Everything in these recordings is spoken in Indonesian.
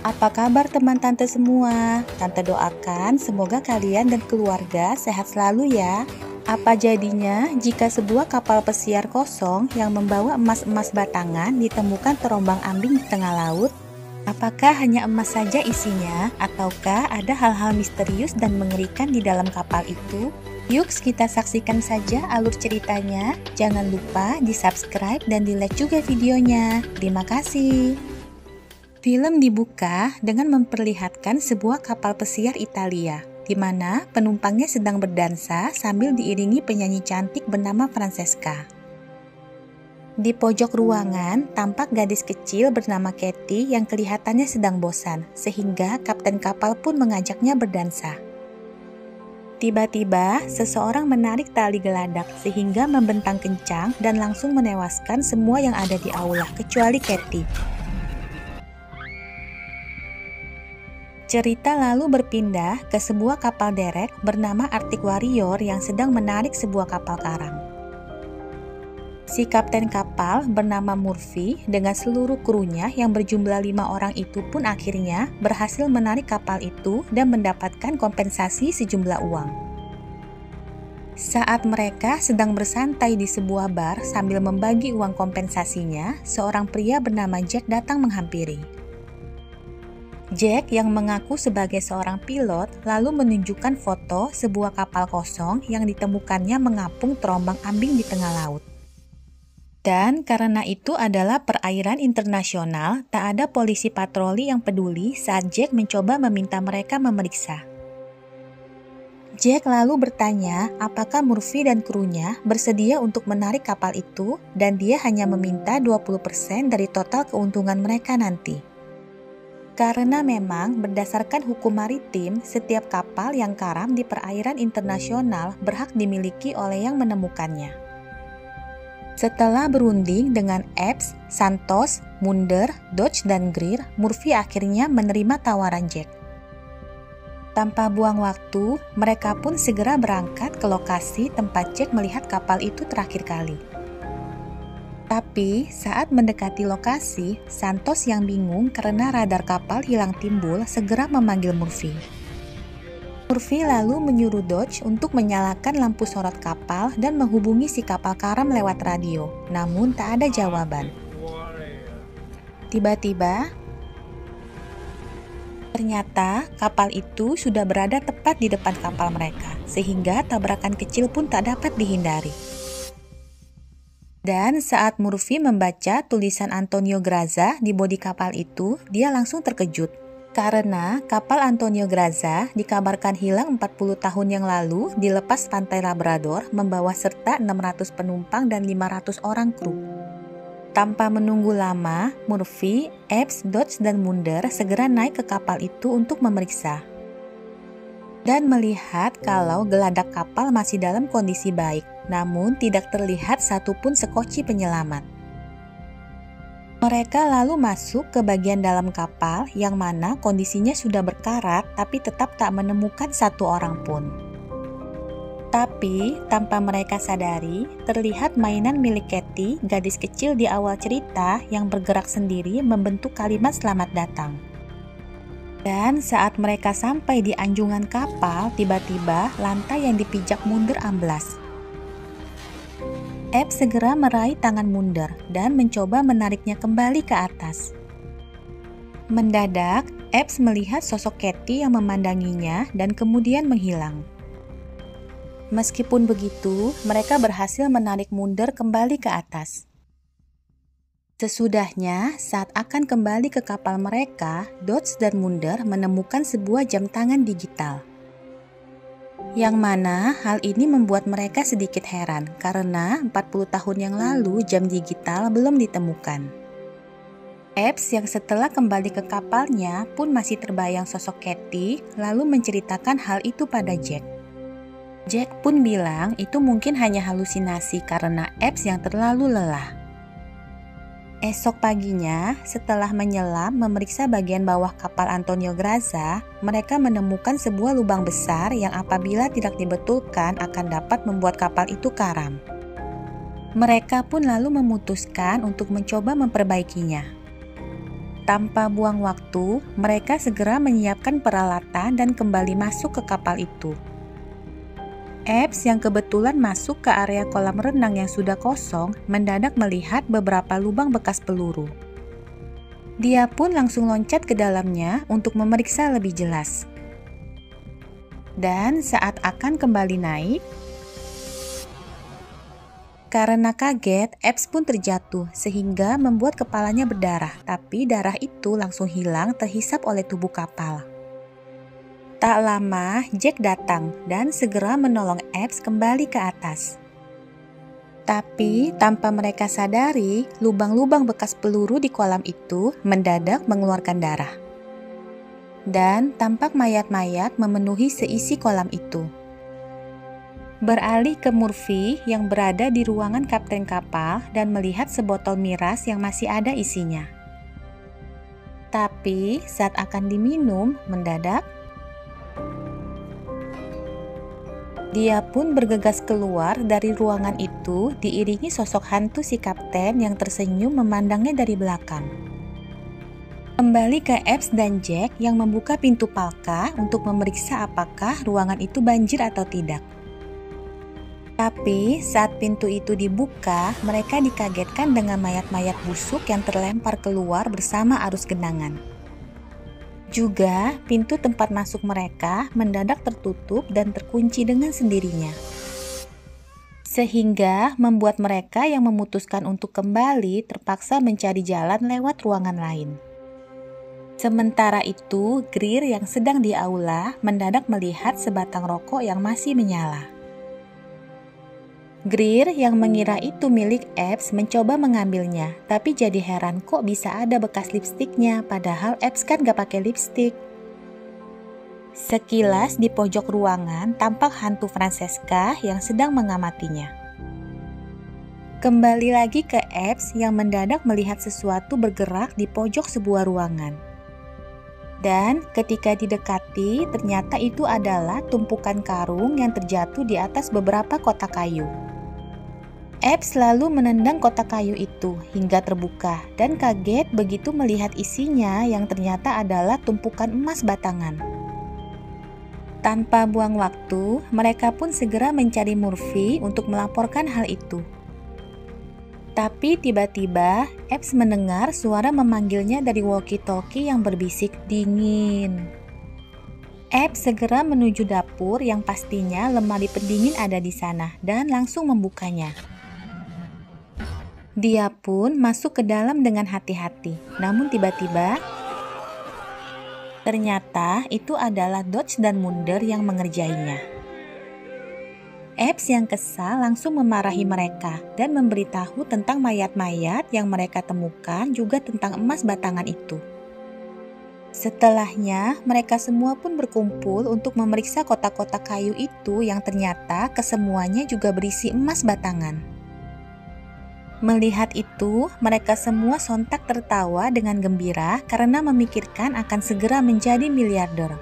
Apa kabar teman tante semua? Tante doakan semoga kalian dan keluarga sehat selalu ya. Apa jadinya jika sebuah kapal pesiar kosong yang membawa emas-emas batangan ditemukan terombang-ambing di tengah laut? Apakah hanya emas saja isinya, ataukah ada hal-hal misterius dan mengerikan di dalam kapal itu? Yuk kita saksikan saja alur ceritanya. Jangan lupa di-subscribe dan di-like juga videonya. Terima kasih. Film dibuka dengan memperlihatkan sebuah kapal pesiar Italia, di mana penumpangnya sedang berdansa sambil diiringi penyanyi cantik bernama Francesca. Di pojok ruangan, tampak gadis kecil bernama Katie yang kelihatannya sedang bosan, sehingga kapten kapal pun mengajaknya berdansa. Tiba-tiba, seseorang menarik tali geladak sehingga membentang kencang dan langsung menewaskan semua yang ada di aula, kecuali Katie. Cerita lalu berpindah ke sebuah kapal derek bernama Arctic Warrior yang sedang menarik sebuah kapal karam. Si kapten kapal bernama Murphy dengan seluruh krunya yang berjumlah 5 orang itu pun akhirnya berhasil menarik kapal itu dan mendapatkan kompensasi sejumlah uang. Saat mereka sedang bersantai di sebuah bar sambil membagi uang kompensasinya, seorang pria bernama Jack datang menghampiri. Jack yang mengaku sebagai seorang pilot lalu menunjukkan foto sebuah kapal kosong yang ditemukannya mengapung terombang-ambing di tengah laut. Dan karena itu adalah perairan internasional, tak ada polisi patroli yang peduli saat Jack mencoba meminta mereka memeriksa. Jack lalu bertanya apakah Murphy dan krunya bersedia untuk menarik kapal itu dan dia hanya meminta 20% dari total keuntungan mereka nanti. Karena memang berdasarkan hukum maritim, setiap kapal yang karam di perairan internasional berhak dimiliki oleh yang menemukannya. Setelah berunding dengan Epps, Santos, Munder, Dodge, dan Greer, Murphy akhirnya menerima tawaran Jack. Tanpa buang waktu, mereka pun segera berangkat ke lokasi tempat Jack melihat kapal itu terakhir kali. Tapi saat mendekati lokasi, Santos yang bingung karena radar kapal hilang timbul segera memanggil Murphy. Murphy lalu menyuruh Dodge untuk menyalakan lampu sorot kapal dan menghubungi si kapal karam lewat radio, namun tak ada jawaban. Tiba-tiba, ternyata kapal itu sudah berada tepat di depan kapal mereka, sehingga tabrakan kecil pun tak dapat dihindari. Dan saat Murphy membaca tulisan Antonio Grazza di bodi kapal itu, dia langsung terkejut. Karena kapal Antonio Grazza dikabarkan hilang 40 tahun yang lalu di lepas pantai Labrador membawa serta 600 penumpang dan 500 orang kru. Tanpa menunggu lama, Murphy, Epps, Dodge, dan Munder segera naik ke kapal itu untuk memeriksa. Dan melihat kalau geladak kapal masih dalam kondisi baik, namun tidak terlihat satupun sekoci penyelamat. Mereka lalu masuk ke bagian dalam kapal yang mana kondisinya sudah berkarat tapi tetap tak menemukan satu orang pun. Tapi tanpa mereka sadari, terlihat mainan milik Katie, gadis kecil di awal cerita yang bergerak sendiri membentuk kalimat selamat datang. Dan saat mereka sampai di anjungan kapal, tiba-tiba lantai yang dipijak Munder amblas. Epps segera meraih tangan Munder dan mencoba menariknya kembali ke atas. Mendadak, Epps melihat sosok Katie yang memandanginya dan kemudian menghilang. Meskipun begitu, mereka berhasil menarik Munder kembali ke atas. Sesudahnya, saat akan kembali ke kapal mereka, Dodge dan Munder menemukan sebuah jam tangan digital. Yang mana hal ini membuat mereka sedikit heran karena 40 tahun yang lalu jam digital belum ditemukan. Epps yang setelah kembali ke kapalnya pun masih terbayang sosok Katie lalu menceritakan hal itu pada Jack. Jack pun bilang itu mungkin hanya halusinasi karena Epps yang terlalu lelah. Esok paginya, setelah menyelam memeriksa bagian bawah kapal Antonio Grazza, mereka menemukan sebuah lubang besar yang apabila tidak dibetulkan akan dapat membuat kapal itu karam. Mereka pun lalu memutuskan untuk mencoba memperbaikinya. Tanpa buang waktu, mereka segera menyiapkan peralatan dan kembali masuk ke kapal itu. Epps yang kebetulan masuk ke area kolam renang yang sudah kosong mendadak melihat beberapa lubang bekas peluru. Dia pun langsung loncat ke dalamnya untuk memeriksa lebih jelas. Dan saat akan kembali naik, karena kaget, Epps pun terjatuh sehingga membuat kepalanya berdarah, tapi darah itu langsung hilang terhisap oleh tubuh kapal. Tak lama, Jack datang dan segera menolong Epps kembali ke atas. Tapi tanpa mereka sadari, lubang-lubang bekas peluru di kolam itu mendadak mengeluarkan darah. Dan tampak mayat-mayat memenuhi seisi kolam itu. Beralih ke Murphy yang berada di ruangan kapten kapal dan melihat sebotol miras yang masih ada isinya. Tapi saat akan diminum, mendadak dia pun bergegas keluar dari ruangan itu diiringi sosok hantu si kapten yang tersenyum memandangnya dari belakang. Kembali ke Epps dan Jack yang membuka pintu palka untuk memeriksa apakah ruangan itu banjir atau tidak. Tapi saat pintu itu dibuka, mereka dikagetkan dengan mayat-mayat busuk yang terlempar keluar bersama arus genangan. Juga, pintu tempat masuk mereka mendadak tertutup dan terkunci dengan sendirinya. Sehingga membuat mereka yang memutuskan untuk kembali terpaksa mencari jalan lewat ruangan lain. Sementara itu, Greer yang sedang di aula mendadak melihat sebatang rokok yang masih menyala. Greer yang mengira itu milik Epps mencoba mengambilnya, tapi jadi heran kok bisa ada bekas lipstiknya, padahal Epps kan gak pakai lipstik. Sekilas di pojok ruangan tampak hantu Francesca yang sedang mengamatinya. Kembali lagi ke Epps yang mendadak melihat sesuatu bergerak di pojok sebuah ruangan. Dan ketika didekati, ternyata itu adalah tumpukan karung yang terjatuh di atas beberapa kotak kayu. Epps lalu menendang kotak kayu itu hingga terbuka dan kaget begitu melihat isinya yang ternyata adalah tumpukan emas batangan. Tanpa buang waktu, mereka pun segera mencari Murphy untuk melaporkan hal itu. Tapi tiba-tiba Epps mendengar suara memanggilnya dari walkie-talkie yang berbisik dingin. Epps segera menuju dapur yang pastinya lemari pendingin ada di sana dan langsung membukanya. Dia pun masuk ke dalam dengan hati-hati, namun tiba-tiba ternyata itu adalah Dodge dan Munder yang mengerjainya. Epps yang kesal langsung memarahi mereka dan memberitahu tentang mayat-mayat yang mereka temukan juga tentang emas batangan itu. Setelahnya, mereka semua pun berkumpul untuk memeriksa kotak-kotak kayu itu yang ternyata kesemuanya juga berisi emas batangan. Melihat itu, mereka semua sontak tertawa dengan gembira karena memikirkan akan segera menjadi miliarder.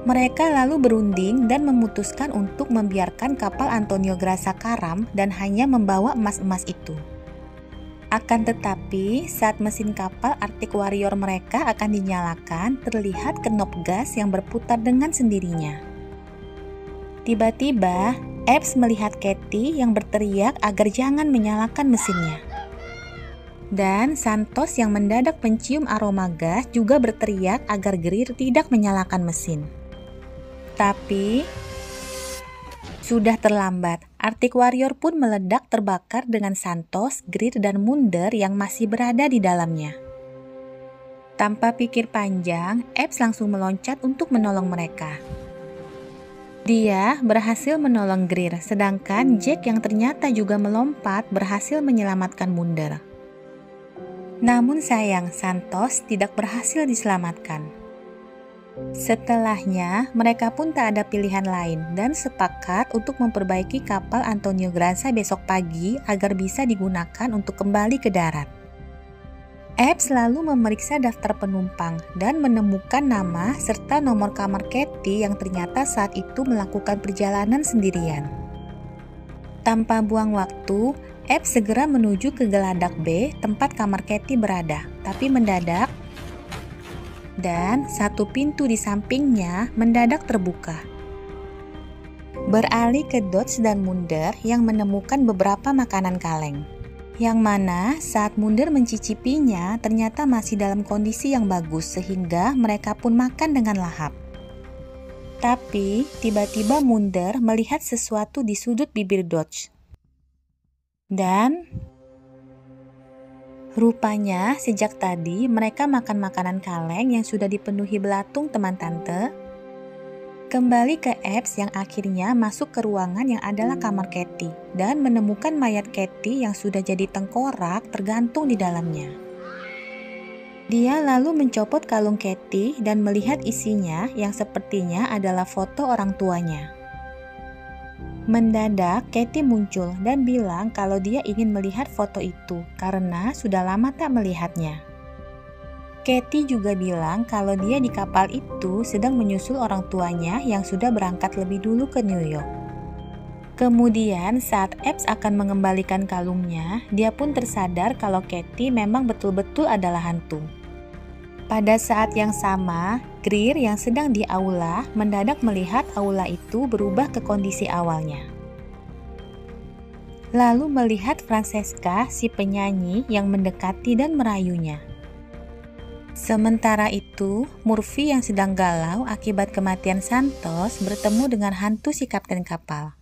Mereka lalu berunding dan memutuskan untuk membiarkan kapal Antonio Grassa karam dan hanya membawa emas-emas itu. Akan tetapi, saat mesin kapal Arctic Warrior mereka akan dinyalakan, terlihat kenop gas yang berputar dengan sendirinya. Tiba-tiba, Epps melihat Katie yang berteriak agar jangan menyalakan mesinnya. Dan Santos yang mendadak mencium aroma gas juga berteriak agar Greer tidak menyalakan mesin. Tapi sudah terlambat. Arctic Warrior pun meledak terbakar dengan Santos, Greer, dan Munder yang masih berada di dalamnya. Tanpa pikir panjang, Epps langsung meloncat untuk menolong mereka. Dia berhasil menolong Greer, sedangkan Jack yang ternyata juga melompat berhasil menyelamatkan Munder. Namun sayang, Santos tidak berhasil diselamatkan. Setelahnya, mereka pun tak ada pilihan lain dan sepakat untuk memperbaiki kapal Antonio Grassa besok pagi agar bisa digunakan untuk kembali ke darat. Epps lalu memeriksa daftar penumpang dan menemukan nama serta nomor kamar Katie yang ternyata saat itu melakukan perjalanan sendirian. Tanpa buang waktu, Epps segera menuju ke geladak B, tempat kamar Katie berada, tapi mendadak dan satu pintu di sampingnya mendadak terbuka. Beralih ke Dodge dan Mulder yang menemukan beberapa makanan kaleng, yang mana saat Mulder mencicipinya ternyata masih dalam kondisi yang bagus sehingga mereka pun makan dengan lahap. Tapi tiba-tiba Mulder melihat sesuatu di sudut bibir Dodge. Dan rupanya sejak tadi mereka makan makanan kaleng yang sudah dipenuhi belatung teman tante. Kembali ke Epps yang akhirnya masuk ke ruangan yang adalah kamar Katie dan menemukan mayat Katie yang sudah jadi tengkorak tergantung di dalamnya. Dia lalu mencopot kalung Katie dan melihat isinya yang sepertinya adalah foto orang tuanya. Mendadak Katie muncul dan bilang kalau dia ingin melihat foto itu karena sudah lama tak melihatnya. Katie juga bilang kalau dia di kapal itu sedang menyusul orang tuanya yang sudah berangkat lebih dulu ke New York. Kemudian saat Epps akan mengembalikan kalungnya, dia pun tersadar kalau Katie memang betul-betul adalah hantu. Pada saat yang sama, Greer yang sedang di aula mendadak melihat aula itu berubah ke kondisi awalnya. Lalu melihat Francesca, si penyanyi yang mendekati dan merayunya. Sementara itu, Murphy yang sedang galau akibat kematian Santos bertemu dengan hantu si kapten kapal,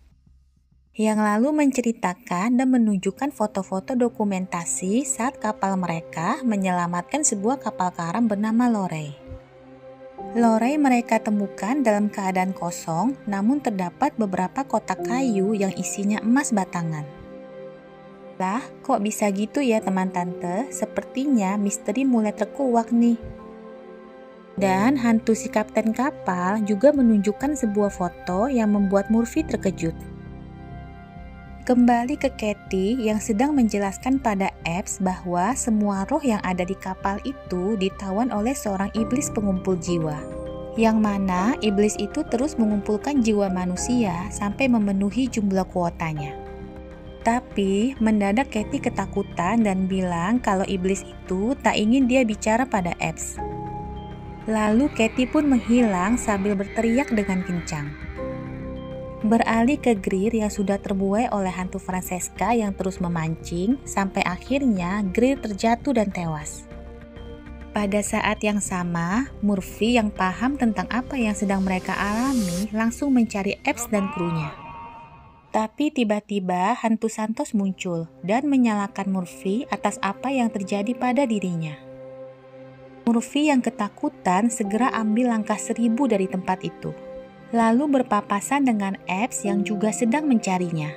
yang lalu menceritakan dan menunjukkan foto-foto dokumentasi saat kapal mereka menyelamatkan sebuah kapal karam bernama Lorey. Lorey mereka temukan dalam keadaan kosong, namun terdapat beberapa kotak kayu yang isinya emas batangan. Lah, kok bisa gitu ya teman tante? Sepertinya misteri mulai terkuak nih. Dan hantu si kapten kapal juga menunjukkan sebuah foto yang membuat Murphy terkejut. Kembali ke Katie yang sedang menjelaskan pada Epps bahwa semua roh yang ada di kapal itu ditawan oleh seorang iblis pengumpul jiwa, yang mana iblis itu terus mengumpulkan jiwa manusia sampai memenuhi jumlah kuotanya. Tapi mendadak Katie ketakutan dan bilang kalau iblis itu tak ingin dia bicara pada Epps. Lalu Katie pun menghilang sambil berteriak dengan kencang. Beralih ke Greer yang sudah terbuai oleh hantu Francesca yang terus memancing, sampai akhirnya Greer terjatuh dan tewas. Pada saat yang sama, Murphy yang paham tentang apa yang sedang mereka alami langsung mencari Epps dan krunya. Tapi tiba-tiba hantu Santos muncul dan menyalahkan Murphy atas apa yang terjadi pada dirinya. Murphy yang ketakutan segera ambil langkah 1000 dari tempat itu, lalu berpapasan dengan Epps yang juga sedang mencarinya.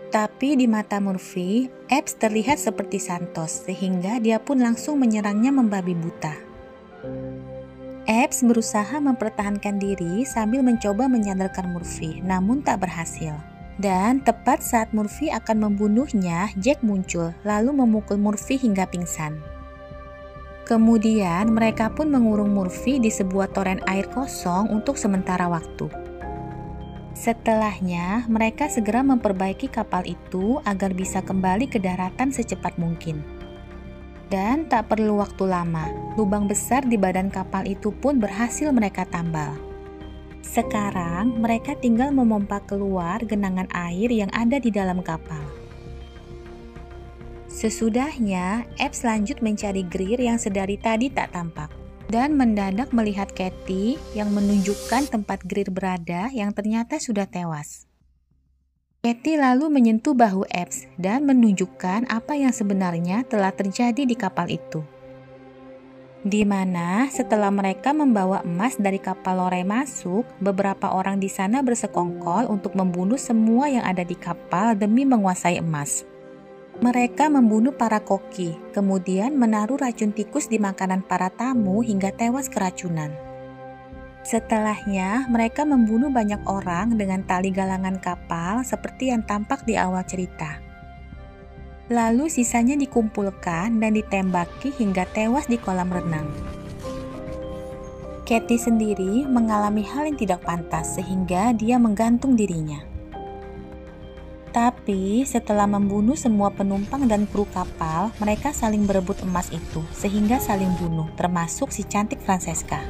Tapi di mata Murphy, Epps terlihat seperti Santos sehingga dia pun langsung menyerangnya membabi buta. Epps berusaha mempertahankan diri sambil mencoba menyadarkan Murphy, namun tak berhasil. Dan tepat saat Murphy akan membunuhnya, Jack muncul lalu memukul Murphy hingga pingsan. Kemudian mereka pun mengurung Murphy di sebuah toren air kosong untuk sementara waktu. Setelahnya, mereka segera memperbaiki kapal itu agar bisa kembali ke daratan secepat mungkin. Dan tak perlu waktu lama, lubang besar di badan kapal itu pun berhasil mereka tambal. Sekarang, mereka tinggal memompa keluar genangan air yang ada di dalam kapal. Sesudahnya, Epps lanjut mencari Greer yang sedari tadi tak tampak, dan mendadak melihat Katie yang menunjukkan tempat Greer berada yang ternyata sudah tewas. Katie lalu menyentuh bahu Epps dan menunjukkan apa yang sebenarnya telah terjadi di kapal itu. Di mana setelah mereka membawa emas dari kapal Lorey masuk, beberapa orang di sana bersekongkol untuk membunuh semua yang ada di kapal demi menguasai emas. Mereka membunuh para koki, kemudian menaruh racun tikus di makanan para tamu hingga tewas keracunan. Setelahnya, mereka membunuh banyak orang dengan tali galangan kapal seperti yang tampak di awal cerita. Lalu sisanya dikumpulkan dan ditembaki hingga tewas di kolam renang. Katie sendiri mengalami hal yang tidak pantas sehingga dia menggantung dirinya. Tapi setelah membunuh semua penumpang dan kru kapal, mereka saling berebut emas itu, sehingga saling bunuh, termasuk si cantik Francesca.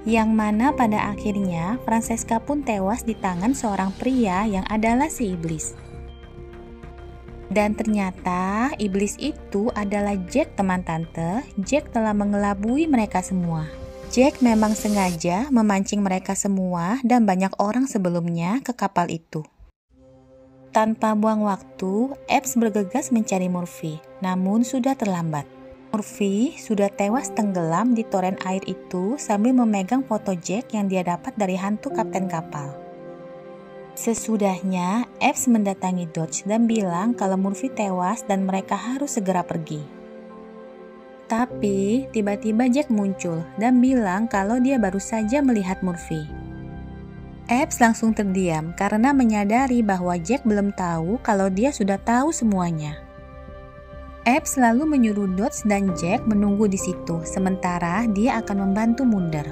Yang mana pada akhirnya Francesca pun tewas di tangan seorang pria yang adalah si iblis. Dan ternyata iblis itu adalah Jack, teman tante. Jack telah mengelabui mereka semua. Jack memang sengaja memancing mereka semua dan banyak orang sebelumnya ke kapal itu. Tanpa buang waktu, Epps bergegas mencari Murphy, namun sudah terlambat. Murphy sudah tewas tenggelam di toren air itu sambil memegang foto Jack yang dia dapat dari hantu kapten kapal. Sesudahnya, Epps mendatangi Dodge dan bilang kalau Murphy tewas dan mereka harus segera pergi. Tapi, tiba-tiba Jack muncul dan bilang kalau dia baru saja melihat Murphy. Epps langsung terdiam karena menyadari bahwa Jack belum tahu kalau dia sudah tahu semuanya. Epps lalu menyuruh Dodge dan Jack menunggu di situ, sementara dia akan membantu mundur.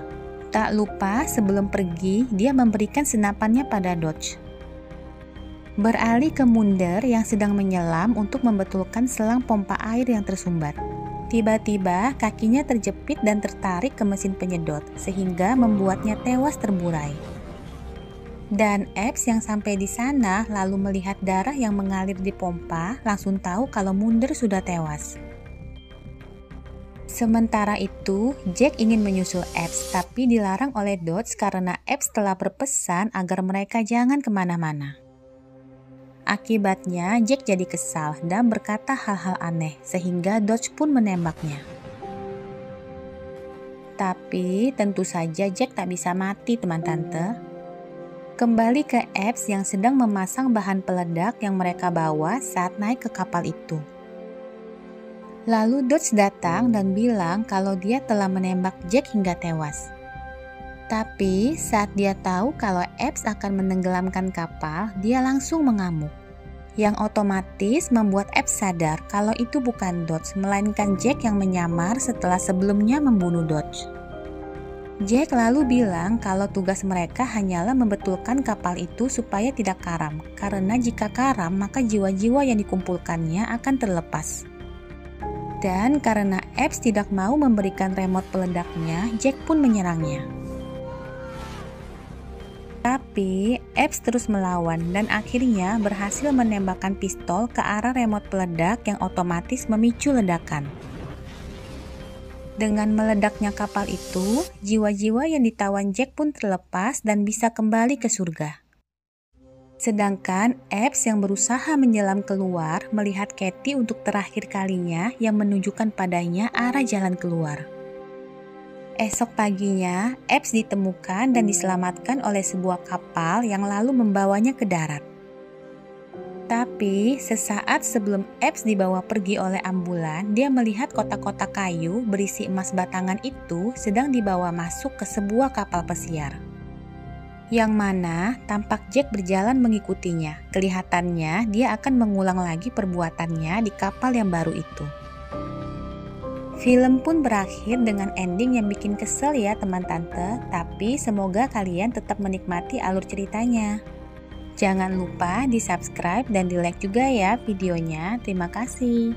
Tak lupa sebelum pergi, dia memberikan senapannya pada Dodge. Beralih ke Mulder yang sedang menyelam untuk membetulkan selang pompa air yang tersumbat. Tiba-tiba kakinya terjepit dan tertarik ke mesin penyedot, sehingga membuatnya tewas terburai. Dan Epps yang sampai di sana lalu melihat darah yang mengalir di pompa, langsung tahu kalau Mulder sudah tewas. Sementara itu, Jack ingin menyusul Epps, tapi dilarang oleh Dodge karena Epps telah berpesan agar mereka jangan kemana-mana. Akibatnya, Jack jadi kesal dan berkata hal-hal aneh, sehingga Dodge pun menembaknya. Tapi, tentu saja Jack tak bisa mati, teman tante. Kembali ke Epps yang sedang memasang bahan peledak yang mereka bawa saat naik ke kapal itu. Lalu Dodge datang dan bilang kalau dia telah menembak Jack hingga tewas. Tapi saat dia tahu kalau Epps akan menenggelamkan kapal, dia langsung mengamuk. Yang otomatis membuat Epps sadar kalau itu bukan Dodge, melainkan Jack yang menyamar setelah sebelumnya membunuh Dodge. Jack lalu bilang kalau tugas mereka hanyalah membetulkan kapal itu supaya tidak karam, karena jika karam maka jiwa-jiwa yang dikumpulkannya akan terlepas. Dan karena Epps tidak mau memberikan remote peledaknya, Jack pun menyerangnya. Tapi Epps terus melawan dan akhirnya berhasil menembakkan pistol ke arah remote peledak yang otomatis memicu ledakan. Dengan meledaknya kapal itu, jiwa-jiwa yang ditawan Jack pun terlepas dan bisa kembali ke surga. Sedangkan Epps yang berusaha menyelam keluar melihat Katie untuk terakhir kalinya yang menunjukkan padanya arah jalan keluar. Esok paginya, Epps ditemukan dan diselamatkan oleh sebuah kapal yang lalu membawanya ke darat. Tapi, sesaat sebelum Epps dibawa pergi oleh ambulan, dia melihat kotak-kotak kayu berisi emas batangan itu sedang dibawa masuk ke sebuah kapal pesiar. Yang mana tampak Jack berjalan mengikutinya. Kelihatannya dia akan mengulang lagi perbuatannya di kapal yang baru itu. Film pun berakhir dengan ending yang bikin kesel ya teman tante, tapi semoga kalian tetap menikmati alur ceritanya. Jangan lupa di subscribe dan di like juga ya videonya. Terima kasih.